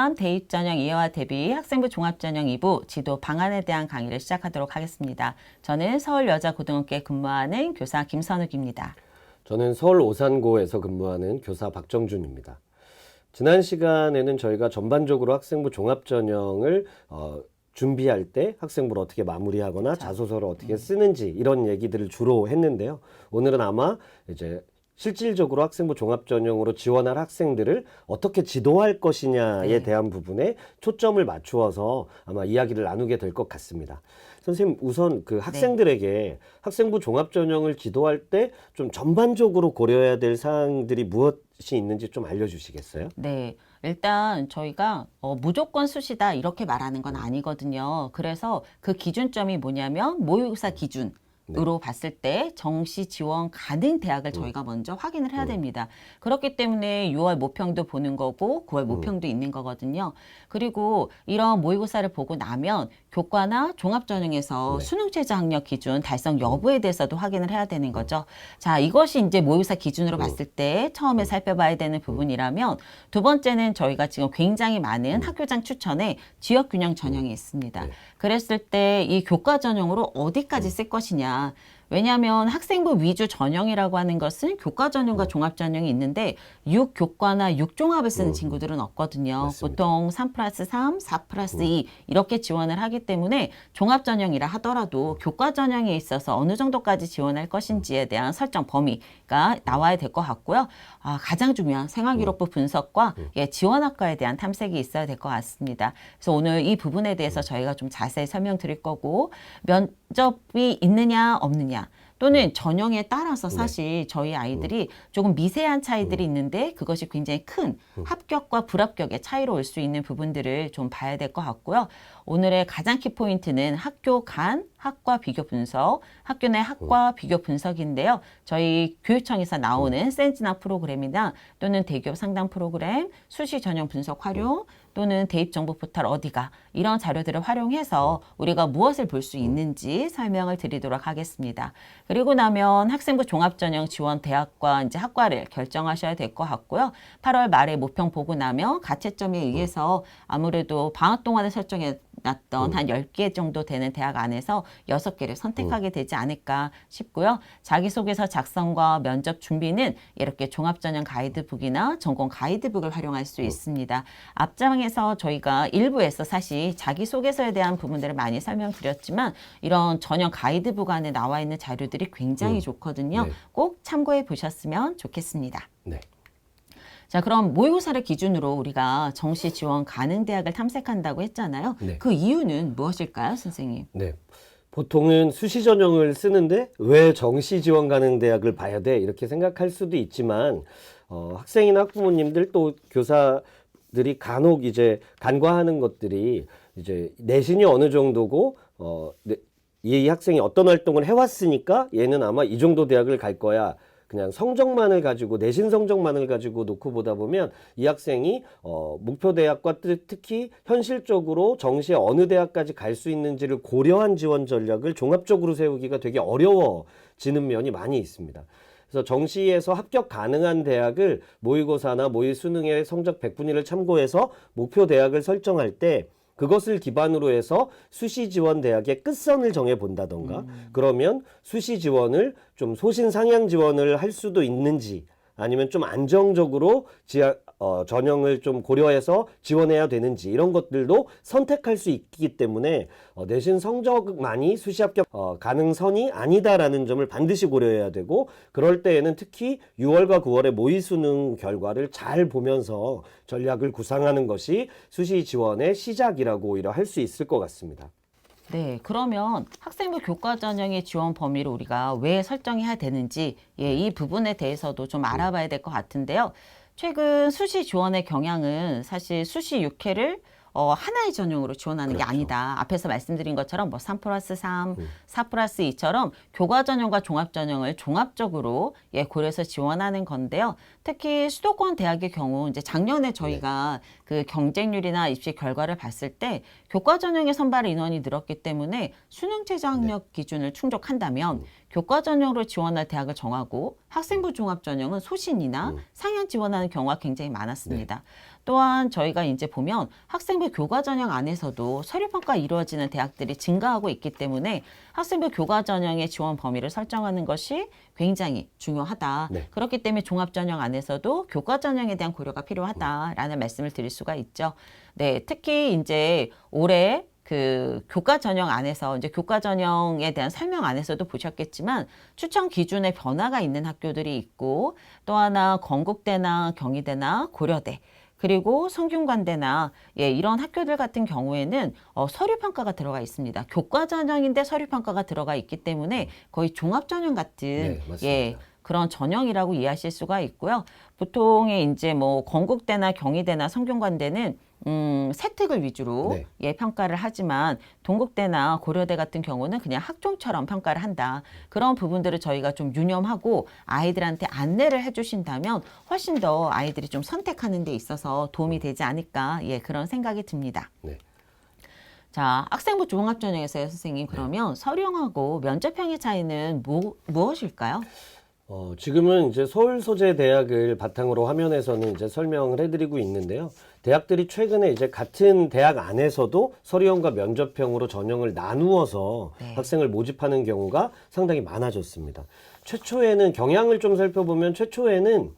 3 대입전형 이해와 대비 학생부 종합전형 2부 지도 방안에 대한 강의를 시작하도록 하겠습니다. 저는 서울여자고등학교에 근무하는 교사 김선욱입니다. 저는 서울 오산고에서 근무하는 교사 박정준입니다. 지난 시간에는 저희가 전반적으로 학생부 종합전형을 준비할 때 학생부를 어떻게 마무리하거나 자소서를 어떻게 쓰는지 이런 얘기들을 주로 했는데요. 오늘은 아마 이제 실질적으로 학생부 종합전형으로 지원할 학생들을 어떻게 지도할 것이냐에 대한 부분에 초점을 맞추어서 아마 이야기를 나누게 될 것 같습니다. 선생님, 우선 그 학생들에게 학생부 종합전형을 지도할 때 좀 전반적으로 고려해야 될 사항들이 무엇이 있는지 좀 알려주시겠어요? 네. 일단 저희가 무조건 수시다 이렇게 말하는 건 아니거든요. 그래서 그 기준점이 뭐냐면 모의고사 기준. 으로 봤을 때 정시 지원 가능 대학을 저희가 먼저 확인을 해야 됩니다. 그렇기 때문에 6월 모평도 보는 거고 9월 모평도 있는 거거든요. 그리고 이런 모의고사를 보고 나면 교과나 종합전형에서 수능 최저 학력 기준 달성 여부에 대해서도 확인을 해야 되는 거죠. 자, 이것이 이제 모의고사 기준으로 봤을 때 처음에 살펴봐야 되는 부분이라면, 두 번째는 저희가 지금 굉장히 많은 학교장 추천에 지역균형 전형이 있습니다. 그랬을 때 이 교과 전형으로 어디까지 쓸 것이냐. 왜냐하면 학생부 위주 전형이라고 하는 것은 교과 전형과 종합 전형이 있는데 6교과나 6종합을 쓰는 친구들은 없거든요. 맞습니다. 보통 3+3, 4+2 이렇게 지원을 하기 때문에 종합 전형이라 하더라도 교과 전형에 있어서 어느 정도까지 지원할 것인지에 대한 설정 범위가 나와야 될 것 같고요. 가장 중요한 생활기록부 분석과 지원학과에 대한 탐색이 있어야 될 것 같습니다. 그래서 오늘 이 부분에 대해서 저희가 좀 자세히 설명드릴 거고, 면접이 있느냐 없느냐 또는 전형에 따라서 사실 저희 아이들이 조금 미세한 차이들이 있는데 그것이 굉장히 큰 합격과 불합격의 차이로 올 수 있는 부분들을 좀 봐야 될 것 같고요. 오늘의 가장 키포인트는 학교 간 학과 비교 분석, 학교 내 학과 비교 분석인데요. 저희 교육청에서 나오는 센지나 프로그램이나 또는 대기업 상담 프로그램, 수시 전형 분석 활용, 또는 대입정보 포털 어디가, 이런 자료들을 활용해서 우리가 무엇을 볼 수 있는지 설명을 드리도록 하겠습니다. 그리고 나면 학생부 종합전형 지원 대학과 이제 학과를 결정하셔야 될 것 같고요. 8월 말에 모평 보고 나면 가채점에 의해서 아무래도 방학 동안에 설정해 놨던 한 10개 정도 되는 대학 안에서 6개를 선택하게 되지 않을까 싶고요. 자기소개서 작성과 면접 준비는 이렇게 종합전형 가이드북이나 전공 가이드북을 활용할 수 있습니다. 앞장에서 저희가 일부에서 사실 자기소개서에 대한 부분들을 많이 설명드렸지만 이런 전형 가이드북 안에 나와 있는 자료들이 굉장히 좋거든요. 네. 꼭 참고해 보셨으면 좋겠습니다. 네. 자, 그럼 모의고사를 기준으로 우리가 정시 지원 가능 대학을 탐색한다고 했잖아요. 네. 그 이유는 무엇일까요, 선생님? 네. 보통은 수시 전형을 쓰는데 왜 정시 지원 가능 대학을 봐야 돼? 이렇게 생각할 수도 있지만 학생이나 학부모님들 또 교사들이 간혹 이제 간과하는 것들이 이제 내신이 어느 정도고 이 학생이 어떤 활동을 해왔으니까 얘는 아마 이 정도 대학을 갈 거야. 그냥 성적만을 가지고, 내신 성적만을 가지고 놓고 보다 보면 이 학생이 목표 대학과 특히 현실적으로 정시에 어느 대학까지 갈 수 있는지를 고려한 지원 전략을 종합적으로 세우기가 되게 어려워지는 면이 많이 있습니다. 그래서 정시에서 합격 가능한 대학을 모의고사나 모의 수능의 성적 100분위를 참고해서 목표 대학을 설정할 때 그것을 기반으로 해서 수시 지원 대학의 끝선을 정해 본다던가, 그러면 수시 지원을 좀 소신 상향 지원을 할 수도 있는지, 아니면 좀 안정적으로 전형을 좀 고려해서 지원해야 되는지, 이런 것들도 선택할 수 있기 때문에 내신 성적만이 수시 합격 가능선이 아니다라는 점을 반드시 고려해야 되고, 그럴 때에는 특히 6월과 9월의 모의 수능 결과를 잘 보면서 전략을 구상하는 것이 수시 지원의 시작이라고 오히려 할 수 있을 것 같습니다. 네, 그러면 학생부 교과 전형의 지원 범위를 우리가 왜 설정해야 되는지, 이 부분에 대해서도 좀 알아봐야 될 것 같은데요. 최근 수시 지원의 경향은 사실 수시 6회를 하나의 전형으로 지원하는 게 아니다. 앞에서 말씀드린 것처럼 뭐 3+3, 4+2처럼 교과 전형과 종합 전형을 종합적으로 고려해서 지원하는 건데요. 특히 수도권 대학의 경우 이제 작년에 저희가 그 경쟁률이나 입시 결과를 봤을 때 교과 전형의 선발 인원이 늘었기 때문에 수능 최저 학력 기준을 충족한다면 교과 전형으로 지원할 대학을 정하고 학생부 종합 전형은 소신이나 상향 지원하는 경우가 굉장히 많았습니다. 또한 저희가 이제 보면 학생부 교과 전형 안에서도 서류 평가 이루어지는 대학들이 증가하고 있기 때문에 학생부 교과 전형의 지원 범위를 설정하는 것이 굉장히 중요하다. 네. 그렇기 때문에 종합 전형 안에서도 교과 전형에 대한 고려가 필요하다라는 말씀을 드릴 수가 있죠. 네, 특히 이제 올해 그 교과 전형 안에서 이제 교과 전형에 대한 설명 안에서도 보셨겠지만 추천 기준에 변화가 있는 학교들이 있고 또 하나 건국대나 경희대나 고려대 그리고 성균관대나 이런 학교들 같은 경우에는 서류 평가가 들어가 있습니다. 교과 전형인데 서류 평가가 들어가 있기 때문에 거의 종합 전형 같은 맞습니다. 그런 전형이라고 이해하실 수가 있고요. 보통의 이제 뭐 건국대나 경희대나 성균관대는 세특을 위주로 평가를 하지만 동국대나 고려대 같은 경우는 그냥 학종처럼 평가를 한다. 그런 부분들을 저희가 좀 유념하고 아이들한테 안내를 해주신다면 훨씬 더 아이들이 좀 선택하는 데 있어서 도움이 되지 않을까 그런 생각이 듭니다. 네. 자, 학생부 종합전형에서요, 선생님. 그러면 서류형하고 면접형의 차이는 무엇일까요? 지금은 이제 서울 소재 대학을 바탕으로 화면에서는 이제 설명을 해드리고 있는데요. 대학들이 최근에 이제 같은 대학 안에서도 서류형과 면접형으로 전형을 나누어서 학생을 모집하는 경우가 상당히 많아졌습니다. 최초에는 경향을 좀 살펴보면 최초에는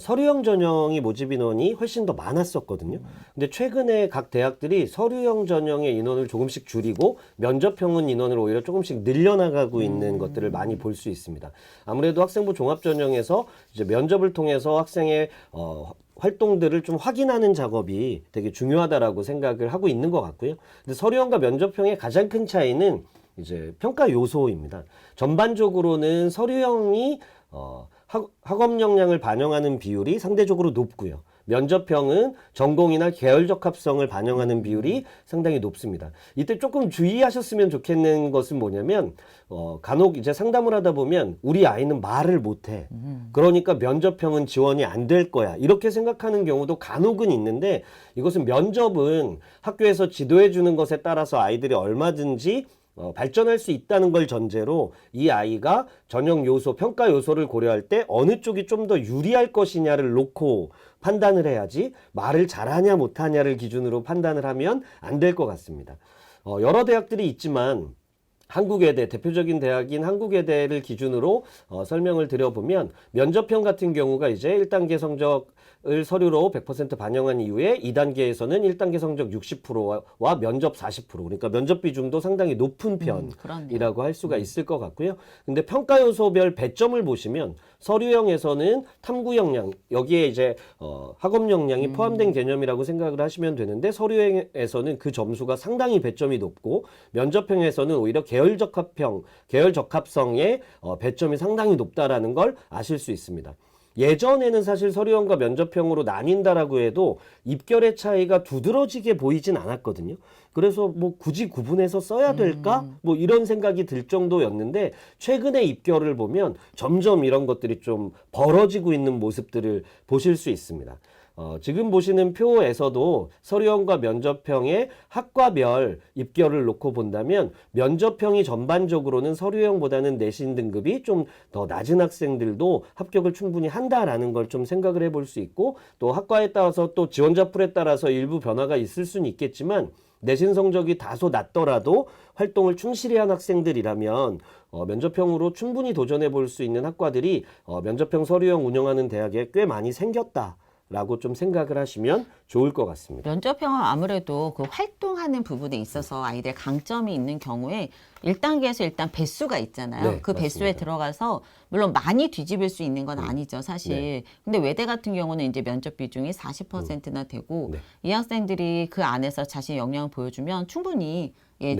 서류형 전형이 모집 인원이 훨씬 더 많았었거든요. 근데 최근에 각 대학들이 서류형 전형의 인원을 조금씩 줄이고 면접형은 인원을 오히려 조금씩 늘려나가고 있는 것들을 많이 볼 수 있습니다. 아무래도 학생부 종합 전형에서 이제 면접을 통해서 학생의 활동들을 좀 확인하는 작업이 되게 중요하다라고 생각을 하고 있는 것 같고요. 근데 서류형과 면접형의 가장 큰 차이는 이제 평가 요소입니다. 전반적으로는 서류형이 학업 역량을 반영하는 비율이 상대적으로 높고요. 면접형은 전공이나 계열 적합성을 반영하는 비율이 상당히 높습니다. 이때 조금 주의하셨으면 좋겠는 것은 뭐냐면 간혹 이제 상담을 하다 보면 우리 아이는 말을 못해. 그러니까 면접형은 지원이 안 될 거야. 이렇게 생각하는 경우도 간혹은 있는데 이것은 면접은 학교에서 지도해 주는 것에 따라서 아이들이 얼마든지 발전할 수 있다는 걸 전제로 이 아이가 전형 요소, 평가 요소를 고려할 때 어느 쪽이 좀 더 유리할 것이냐를 놓고 판단을 해야지 말을 잘하냐 못하냐를 기준으로 판단을 하면 안 될 것 같습니다. 여러 대학들이 있지만 한국외대, 대표적인 대학인 한국외대를 기준으로 설명을 드려보면 면접형 같은 경우가 이제 1단계 성적을 서류로 100% 반영한 이후에 2단계에서는 1단계 성적 60%와 면접 40%, 그러니까 면접 비중도 상당히 높은 편이라고 할 수가 있을 것 같고요. 근데 평가 요소별 배점을 보시면 서류형에서는 탐구 역량, 여기에 이제 학업 역량이 포함된 개념이라고 생각을 하시면 되는데 서류형에서는 그 점수가 상당히 배점이 높고 면접형에서는 오히려 계열 적합성의 배점이 상당히 높다라는 걸 아실 수 있습니다. 예전에는 사실 서류형과 면접형으로 나뉜다라고 해도 입결의 차이가 두드러지게 보이진 않았거든요. 그래서 뭐 굳이 구분해서 써야 될까? 뭐 이런 생각이 들 정도였는데 최근에 입결을 보면 점점 이런 것들이 좀 벌어지고 있는 모습들을 보실 수 있습니다. 지금 보시는 표에서도 서류형과 면접형의 학과별 입결을 놓고 본다면 면접형이 전반적으로는 서류형보다는 내신 등급이 좀 더 낮은 학생들도 합격을 충분히 한다라는 걸 좀 생각을 해볼 수 있고 또 학과에 따라서 또 지원자 풀에 따라서 일부 변화가 있을 수는 있겠지만 내신 성적이 다소 낮더라도 활동을 충실히 한 학생들이라면 면접형으로 충분히 도전해 볼 수 있는 학과들이 면접형 서류형 운영하는 대학에 꽤 많이 생겼다. 라고 좀 생각을 하시면 좋을 것 같습니다. 면접형은 아무래도 그 활동하는 부분에 있어서 아이들 강점이 있는 경우에 1단계에서 일단 배수가 있잖아요. 네, 그 배수에 맞습니다. 들어가서 물론 많이 뒤집을 수 있는 건 아니죠, 사실. 근데 외대 같은 경우는 이제 면접 비중이 40%나 되고 이 학생들이 그 안에서 자신의 역량을 보여주면 충분히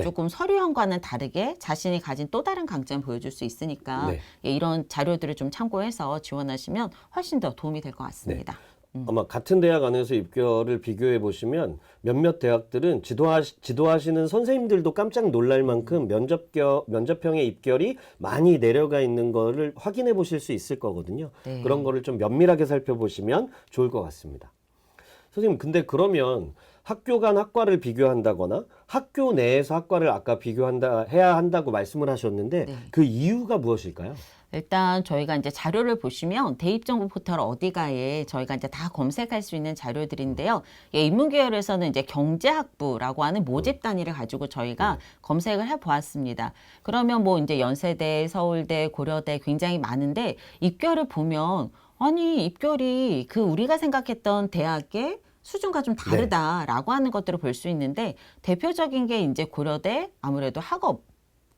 조금 서류형과는 다르게 자신이 가진 또 다른 강점을 보여줄 수 있으니까 이런 자료들을 좀 참고해서 지원하시면 훨씬 더 도움이 될 것 같습니다. 아마 같은 대학 안에서 입결을 비교해 보시면 몇몇 대학들은 지도하시는 선생님들도 깜짝 놀랄 만큼 면접형의 입결이 많이 내려가 있는 거를 확인해 보실 수 있을 거거든요. 네. 그런 거를 좀 면밀하게 살펴보시면 좋을 것 같습니다. 선생님, 근데 그러면 학교 간 학과를 비교한다거나 학교 내에서 학과를 아까 해야 한다고 말씀을 하셨는데 네. 그 이유가 무엇일까요? 일단 저희가 이제 자료를 보시면 대입정보 포털 어디가에 저희가 이제 다 검색할 수 있는 자료들인데요. 예, 인문계열에서는 이제 경제학부라고 하는 모집 단위를 가지고 저희가 검색을 해 보았습니다. 그러면 뭐 이제 연세대, 서울대, 고려대 굉장히 많은데 입결을 보면 아니 입결이 그 우리가 생각했던 대학의 수준과 좀 다르다라고 하는 것들을 볼 수 있는데 대표적인 게 이제 고려대 아무래도 학업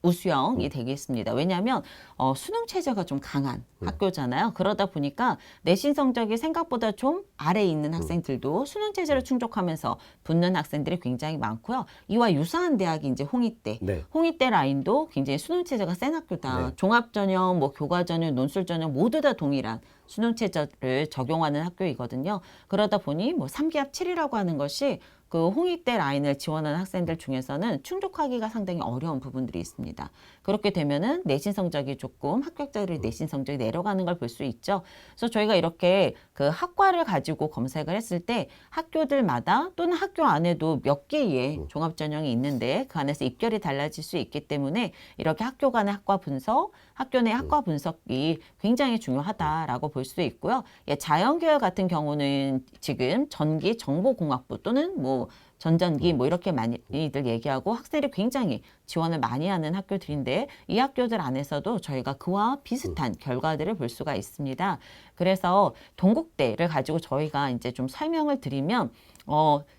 우수형이 되겠습니다. 왜냐하면 수능 체제가 좀 강한 학교잖아요. 그러다 보니까 내신 성적이 생각보다 좀 아래에 있는 학생들도 수능 체제를 충족하면서 붙는 학생들이 굉장히 많고요. 이와 유사한 대학이 이제 홍익대. 네. 홍익대 라인도 굉장히 수능 체제가 센 학교다. 네. 종합전형, 뭐 교과전형, 논술전형 모두 다 동일한 수능 체제를 적용하는 학교이거든요. 그러다 보니 뭐 3기합 7이라고 하는 것이 그 홍익대 라인을 지원하는 학생들 중에서는 충족하기가 상당히 어려운 부분들이 있습니다. 그렇게 되면은 내신 성적이 조금 합격자들의 내신 성적이 내려가는 걸 볼 수 있죠. 그래서 저희가 이렇게 그 학과를 가지고 검색을 했을 때 학교들마다 또는 학교 안에도 몇 개의 종합 전형이 있는데 그 안에서 입결이 달라질 수 있기 때문에 이렇게 학교 간의 학과 분석, 학교 내 학과 분석이 굉장히 중요하다라고 볼 수 있고요. 예, 자연계열 같은 경우는 지금 전기 정보공학부 또는 뭐 전전기 뭐 이렇게 많이들 얘기하고 학생들이 굉장히 지원을 많이 하는 학교들인데 이 학교들 안에서도 저희가 그와 비슷한 결과들을 볼 수가 있습니다. 그래서 동국대를 가지고 저희가 이제 좀 설명을 드리면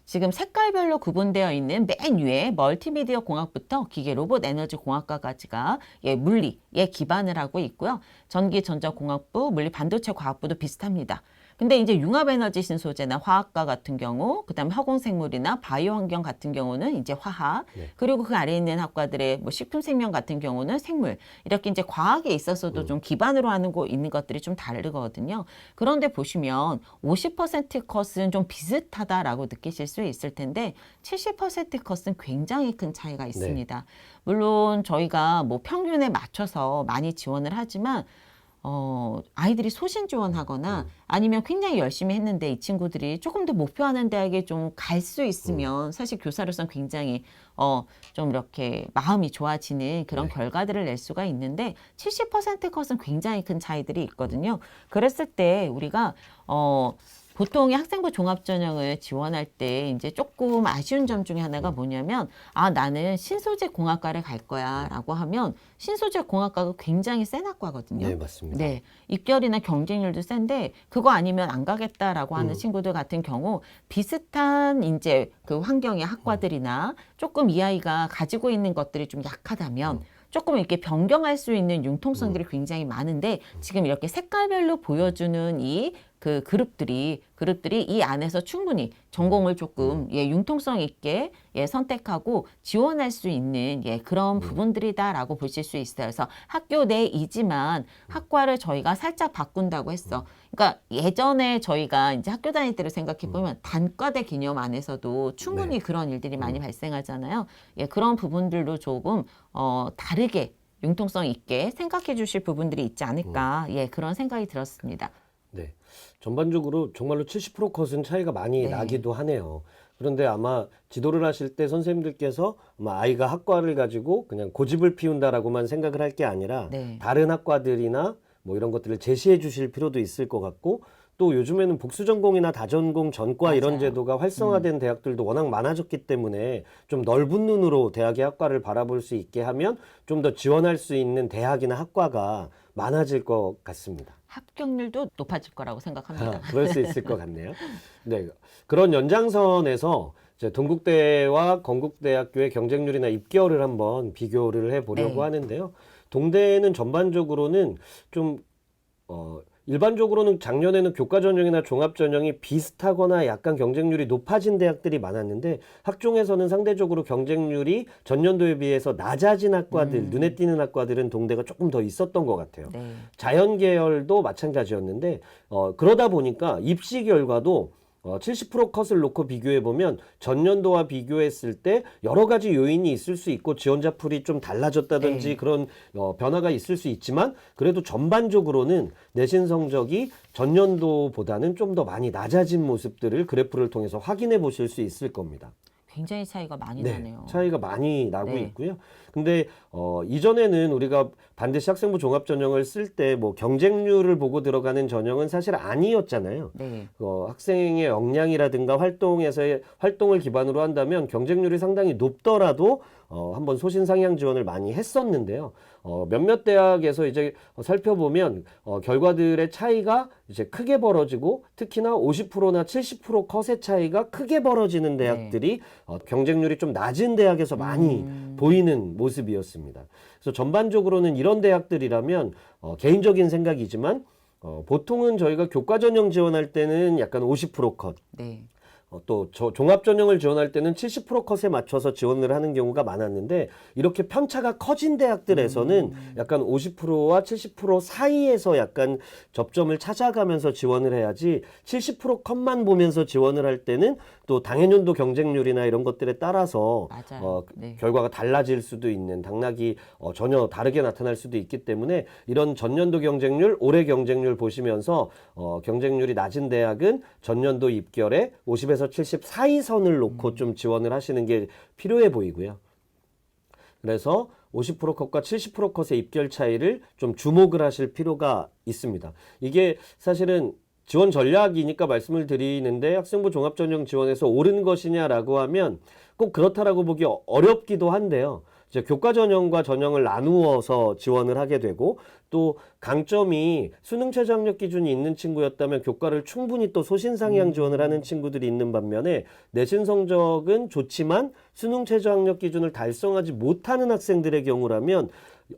지금 색깔별로 구분되어 있는 맨 위에 멀티미디어 공학부터 기계 로봇 에너지 공학과까지가 예, 물리에 기반을 하고 있고요. 전기 전자공학부, 물리 반도체 과학부도 비슷합니다. 근데 이제 융합에너지 신소재나 화학과 같은 경우, 그다음에 화공생물이나 바이오 환경 같은 경우는 이제 화학, 그리고 그 아래에 있는 학과들의 뭐 식품생명 같은 경우는 생물, 이렇게 이제 과학에 있어서도 좀 기반으로 하는 거 있는 것들이 좀 다르거든요. 그런데 보시면 50% 컷은 좀 비슷하다라고 느끼실 수 있을 텐데 70% 컷은 굉장히 큰 차이가 있습니다. 물론 저희가 뭐 평균에 맞춰서 많이 지원을 하지만 아이들이 소신 지원하거나 아니면 굉장히 열심히 했는데 이 친구들이 조금 더 목표하는 대학에 좀 갈 수 있으면 사실 교사로서는 굉장히 좀 이렇게 마음이 좋아지는 그런 결과들을 낼 수가 있는데 70% 컷은 굉장히 큰 차이들이 있거든요. 그랬을 때 우리가 보통의 학생부 종합전형을 지원할 때 이제 조금 아쉬운 점 중에 하나가 뭐냐면 나는 신소재 공학과를 갈 거야 라고 하면 신소재 공학과가 굉장히 센 학과거든요. 네, 맞습니다. 네, 입결이나 경쟁률도 센데 그거 아니면 안 가겠다라고 하는 친구들 같은 경우 비슷한 이제 그 환경의 학과들이나 조금 이 아이가 가지고 있는 것들이 좀 약하다면 조금 이렇게 변경할 수 있는 융통성들이 굉장히 많은데 지금 이렇게 색깔별로 보여주는 이 그 그룹들이 이 안에서 충분히 전공을 조금 융통성 있게 선택하고 지원할 수 있는 그런 부분들이다라고 보실 수 있어요. 그래서 학교 내이지만 학과를 저희가 살짝 바꾼다고 했어. 그러니까 예전에 저희가 이제 학교 다닐 때를 생각해 보면 단과대 개념 안에서도 충분히 그런 일들이 많이 발생하잖아요. 그런 부분들도 조금 다르게 융통성 있게 생각해 주실 부분들이 있지 않을까. 그런 생각이 들었습니다. 네. 전반적으로 정말로 70% 컷은 차이가 많이 나기도 하네요. 그런데 아마 지도를 하실 때 선생님들께서 아마 아이가 학과를 가지고 그냥 고집을 피운다라고만 생각을 할 게 아니라 다른 학과들이나 뭐 이런 것들을 제시해 주실 필요도 있을 것 같고 또 요즘에는 복수전공이나 다전공 전과 이런 제도가 활성화된 대학들도 워낙 많아졌기 때문에 좀 넓은 눈으로 대학의 학과를 바라볼 수 있게 하면 좀 더 지원할 수 있는 대학이나 학과가 많아질 것 같습니다. 합격률도 높아질 거라고 생각합니다. 그럴 수 있을 것 같네요. 네, 그런 연장선에서 이제 동국대와 건국대학교의 경쟁률이나 입결을 한번 비교를 해보려고 하는데요. 동대는 전반적으로는 좀 일반적으로는 작년에는 교과 전형이나 종합 전형이 비슷하거나 약간 경쟁률이 높아진 대학들이 많았는데 학종에서는 상대적으로 경쟁률이 전년도에 비해서 낮아진 학과들, 눈에 띄는 학과들은 동대가 조금 더 있었던 것 같아요. 네. 자연 계열도 마찬가지였는데 그러다 보니까 입시 결과도 70% 컷을 놓고 비교해 보면 전년도와 비교했을 때 여러 가지 요인이 있을 수 있고 지원자 풀이 좀 달라졌다든지 네. 그런 변화가 있을 수 있지만 그래도 전반적으로는 내신 성적이 전년도보다는 좀 더 많이 낮아진 모습들을 그래프를 통해서 확인해 보실 수 있을 겁니다. 굉장히 차이가 많이 네, 나네요. 차이가 많이 나고 네. 있고요. 근데 이전에는 우리가 반드시 학생부 종합 전형을 쓸 때 뭐 경쟁률을 보고 들어가는 전형은 사실 아니었잖아요. 네. 학생의 역량이라든가 활동을 기반으로 한다면 경쟁률이 상당히 높더라도 한번 소신상향 지원을 많이 했었는데요. 몇몇 대학에서 이제 살펴보면 결과들의 차이가 이제 크게 벌어지고 특히나 50%나 70% 컷의 차이가 크게 벌어지는 대학들이 경쟁률이 좀 낮은 대학에서 많이 보이는 모습이었습니다. 그래서 전반적으로는 이런 대학들이라면 개인적인 생각이지만 보통은 저희가 교과 전형 지원할 때는 약간 50% 컷, 네. 또 종합 전형을 지원할 때는 70% 컷에 맞춰서 지원을 하는 경우가 많았는데 이렇게 편차가 커진 대학들에서는 약간 50%와 70% 사이에서 약간 접점을 찾아가면서 지원을 해야지 70% 컷만 보면서 지원을 할 때는 또 당해년도 경쟁률이나 이런 것들에 따라서 맞아요. 네. 결과가 달라질 수도 있는 당락이 전혀 다르게 나타날 수도 있기 때문에 이런 전년도 경쟁률, 올해 경쟁률 보시면서 경쟁률이 낮은 대학은 전년도 입결에 50에서 70 사이 선을 놓고 좀 지원을 하시는 게 필요해 보이고요. 그래서 50% 컷과 70% 컷의 입결 차이를 좀 주목을 하실 필요가 있습니다. 이게 사실은 지원 전략이니까 말씀을 드리는데 학생부 종합전형 지원에서 옳은 것이냐라고 하면 꼭 그렇다라고 보기 어렵기도 한데요. 이제 교과 전형과 전형을 나누어서 지원을 하게 되고 또 강점이 수능 최저 학력 기준이 있는 친구였다면 교과를 충분히 또 소신상향 지원을 하는 친구들이 있는 반면에 내신 성적은 좋지만 수능 최저 학력 기준을 달성하지 못하는 학생들의 경우라면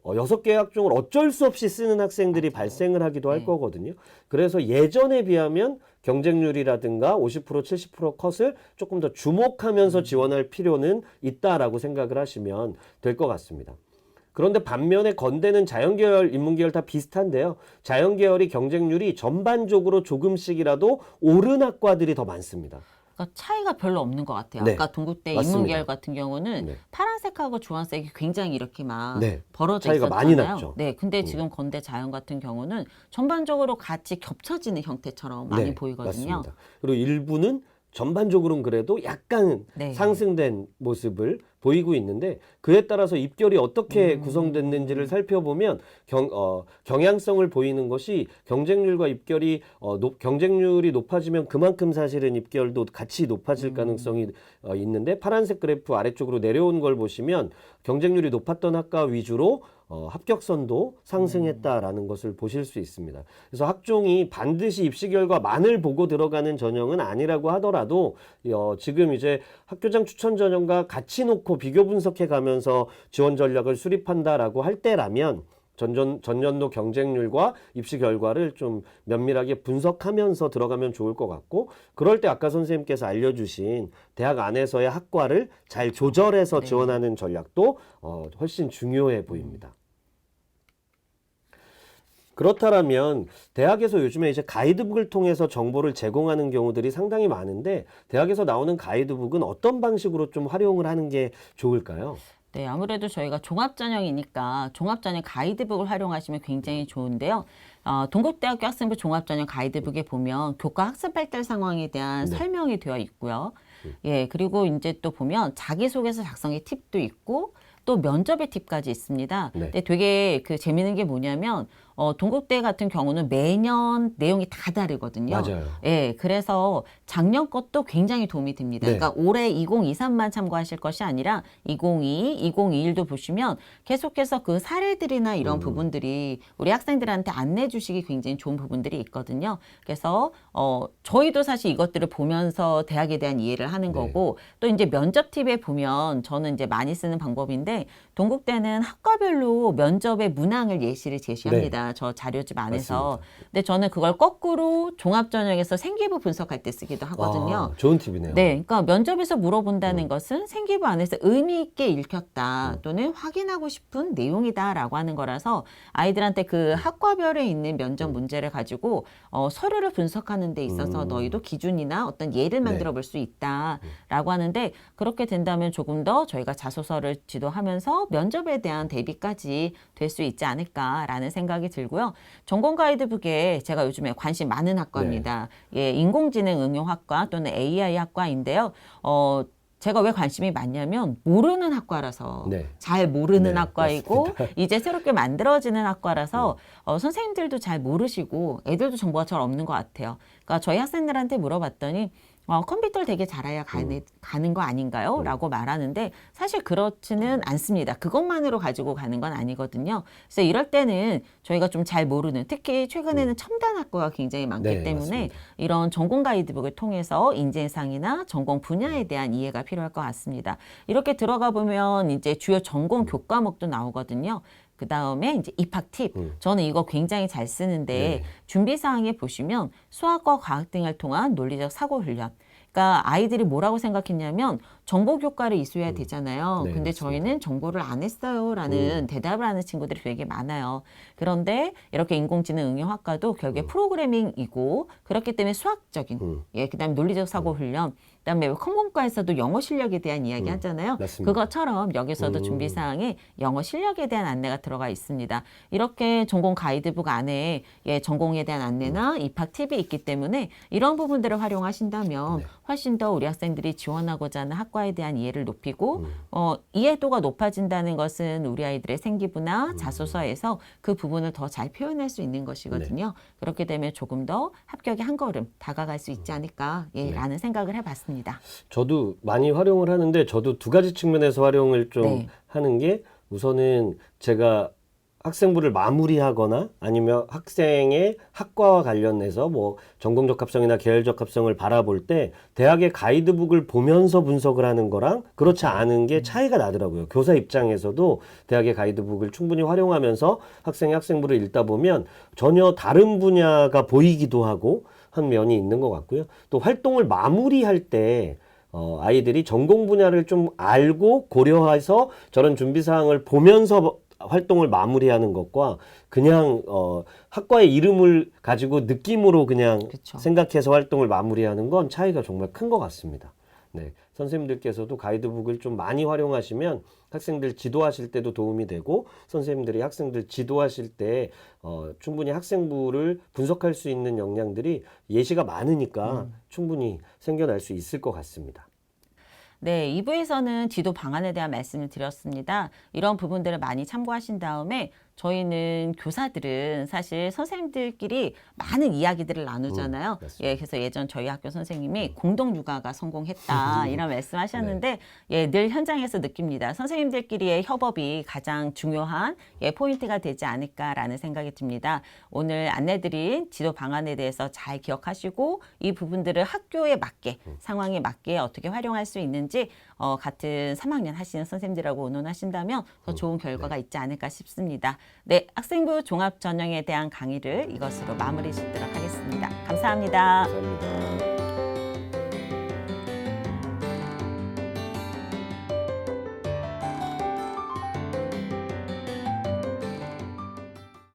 6개의 학종을 어쩔 수 없이 쓰는 학생들이 발생을 하기도 할 거거든요. 그래서 예전에 비하면 경쟁률이라든가 50% 70% 컷을 조금 더 주목하면서 지원할 필요는 있다라고 생각을 하시면 될 것 같습니다. 그런데 반면에 건대는 자연계열, 인문계열 다 비슷한데요. 자연계열이 경쟁률이 전반적으로 조금씩이라도 오른 학과들이 더 많습니다. 그러니까 차이가 별로 없는 것 같아요. 네, 아까 동국대 맞습니다. 인문계열 같은 경우는 네. 파란색하고 주황색이 굉장히 이렇게 막 네, 벌어져 차이가 있었잖아요. 많이 났죠. 네, 근데 지금 건대 자연 같은 경우는 전반적으로 같이 겹쳐지는 형태처럼 많이 네, 보이거든요. 맞습니다. 그리고 일부는 전반적으로는 그래도 약간 네. 상승된 모습을 보이고 있는데 그에 따라서 입결이 어떻게 구성됐는지를 살펴보면 경향성을 보이는 것이 경쟁률과 입결이 경쟁률이 높아지면 그만큼 사실은 입결도 같이 높아질 가능성이 있는데 파란색 그래프 아래쪽으로 내려온 걸 보시면 경쟁률이 높았던 학과 위주로 합격선도 상승했다라는 것을 보실 수 있습니다. 그래서 학종이 반드시 입시 결과만을 보고 들어가는 전형은 아니라고 하더라도 지금 이제 학교장 추천 전형과 같이 놓고 비교 분석해 가면서 지원 전략을 수립한다라고 할 때라면 전년도 경쟁률과 입시 결과를 좀 면밀하게 분석하면서 들어가면 좋을 것 같고 그럴 때 아까 선생님께서 알려주신 대학 안에서의 학과를 잘 조절해서 네. 지원하는 전략도 훨씬 중요해 보입니다. 그렇다면 대학에서 요즘에 이제 가이드북을 통해서 정보를 제공하는 경우들이 상당히 많은데 대학에서 나오는 가이드북은 어떤 방식으로 좀 활용을 하는 게 좋을까요? 네, 아무래도 저희가 종합전형이니까 종합전형 가이드북을 활용하시면 굉장히 좋은데요. 동국대학교 학생부 종합전형 가이드북에 보면 교과 학습 발달 상황에 대한 네. 설명이 되어 있고요. 예, 그리고 이제 또 보면 자기소개서 작성의 팁도 있고 또 면접의 팁까지 있습니다. 네. 근데 되게 그 재미있는 게 뭐냐면 동국대 같은 경우는 매년 내용이 다 다르거든요. 맞아요. 예, 그래서 작년 것도 굉장히 도움이 됩니다. 네. 그러니까 올해 2023만 참고하실 것이 아니라 2022, 2021도 보시면 계속해서 그 사례들이나 이런 부분들이 우리 학생들한테 안내해 주시기 굉장히 좋은 부분들이 있거든요. 그래서 저희도 사실 이것들을 보면서 대학에 대한 이해를 하는 네. 거고 또 이제 면접 팁에 보면 저는 이제 많이 쓰는 방법인데 동국대는 학과별로 면접의 문항을 예시를 제시합니다. 있습니다. 저 자료집 안에서. 근데 저는 그걸 거꾸로 종합전형에서 생기부 분석할 때 쓰기도 하거든요. 아, 좋은 팁이네요. 네, 그러니까 면접에서 물어본다는 것은 생기부 안에서 의미 있게 읽혔다 또는 확인하고 싶은 내용이다라고 하는 거라서 아이들한테 그 학과별에 있는 면접 문제를 가지고 서류를 분석하는 데 있어서 너희도 기준이나 어떤 예를 만들어 볼 수 있다라고 하는데 그렇게 된다면 조금 더 저희가 자소서를 지도하면서 면접에 대한 대비까지 될 수 있지 않을까라는 생각이 들고요. 전공 가이드북에 제가 요즘에 관심 많은 학과입니다. 예, 인공지능 응용학과 또는 AI 학과인데요. 제가 왜 관심이 많냐면 모르는 학과라서 네. 잘 모르는 네, 학과이고 이제 새롭게 만들어지는 학과라서 선생님들도 잘 모르시고 애들도 정보가 잘 없는 것 같아요. 그러니까 저희 학생들한테 물어봤더니 컴퓨터를 되게 잘 알아야 가는 거 아닌가요? 라고 말하는데 사실 그렇지는 않습니다. 그것만으로 가지고 가는 건 아니거든요. 그래서 이럴 때는 저희가 좀 잘 모르는 특히 최근에는 첨단 학과가 굉장히 많기 네, 때문에 맞습니다. 이런 전공 가이드북을 통해서 인재상이나 전공 분야에 대한 이해가 필요할 것 같습니다. 이렇게 들어가 보면 이제 주요 전공 교과목도 나오거든요. 그 다음에 이제 입학 팁. 저는 이거 굉장히 잘 쓰는데 네. 준비사항에 보시면 수학과 과학 등을 통한 논리적 사고 훈련. 그러니까 아이들이 뭐라고 생각했냐면 정보 교과를 이수해야 되잖아요. 네, 근데 맞습니다. 저희는 정보를 안 했어요라는 대답을 하는 친구들이 되게 많아요. 그런데 이렇게 인공지능 응용학과도 결국에 프로그래밍이고 그렇기 때문에 수학적인 예, 그다음에 논리적 사고 훈련, 그다음에 컴공과에서도 영어 실력에 대한 이야기 하잖아요. 맞습니다. 그것처럼 여기서도 준비 사항에 영어 실력에 대한 안내가 들어가 있습니다. 이렇게 전공 가이드북 안에 예, 전공에 대한 안내나 입학 팁이 있기 때문에 이런 부분들을 활용하신다면 훨씬 더 우리 학생들이 지원하고자 하는 학과에 대한 이해를 높이고 이해도가 높아진다는 것은 우리 아이들의 생기부나 자소서에서 그 부분을 더 잘 표현할 수 있는 것이거든요. 그렇게 되면 조금 더 합격에 한 걸음 다가갈 수 있지 않을까 라는 생각을 해봤습니다. 저도 많이 활용을 하는데 저도 두 가지 측면에서 활용을 좀 네. 하는 게 우선은 제가 학생부를 마무리하거나 아니면 학생의 학과와 관련해서 뭐 전공 적합성이나 계열 적합성을 바라볼 때 대학의 가이드북을 보면서 분석을 하는 거랑 그렇지 않은 게 차이가 나더라고요. 교사 입장에서도 대학의 가이드북을 충분히 활용하면서 학생의 학생부를 읽다 보면 전혀 다른 분야가 보이기도 하고 한 면이 있는 것 같고요. 또 활동을 마무리할 때 아이들이 전공 분야를 좀 알고 고려해서 저런 준비 사항을 보면서 활동을 마무리하는 것과 그냥 학과의 이름을 가지고 느낌으로 그냥 그쵸. 생각해서 활동을 마무리하는 건 차이가 정말 큰 것 같습니다. 네, 선생님들께서도 가이드북을 좀 많이 활용하시면 학생들 지도하실 때도 도움이 되고 선생님들이 학생들 지도하실 때 충분히 학생부를 분석할 수 있는 역량들이 예시가 많으니까 충분히 생겨날 수 있을 것 같습니다. 네, 2부에서는 지도 방안에 대한 말씀을 드렸습니다. 이런 부분들을 많이 참고하신 다음에 저희는 교사들은 사실 선생님들끼리 많은 이야기들을 나누잖아요. 맞습니다. 예, 그래서 예전 저희 학교 선생님이 공동 육아가 성공했다 이런 말씀하셨는데 예, 늘 현장에서 느낍니다. 선생님들끼리의 협업이 가장 중요한 예, 포인트가 되지 않을까라는 생각이 듭니다. 오늘 안내드린 지도 방안에 대해서 잘 기억하시고 이 부분들을 학교에 맞게 상황에 맞게 어떻게 활용할 수 있는지 같은 3학년 하시는 선생님들하고 의논하신다면 더 좋은 결과가 있지 않을까 싶습니다. 네, 학생부 종합 전형에 대한 강의를 이것으로 마무리 짓도록 하겠습니다. 감사합니다. 감사합니다.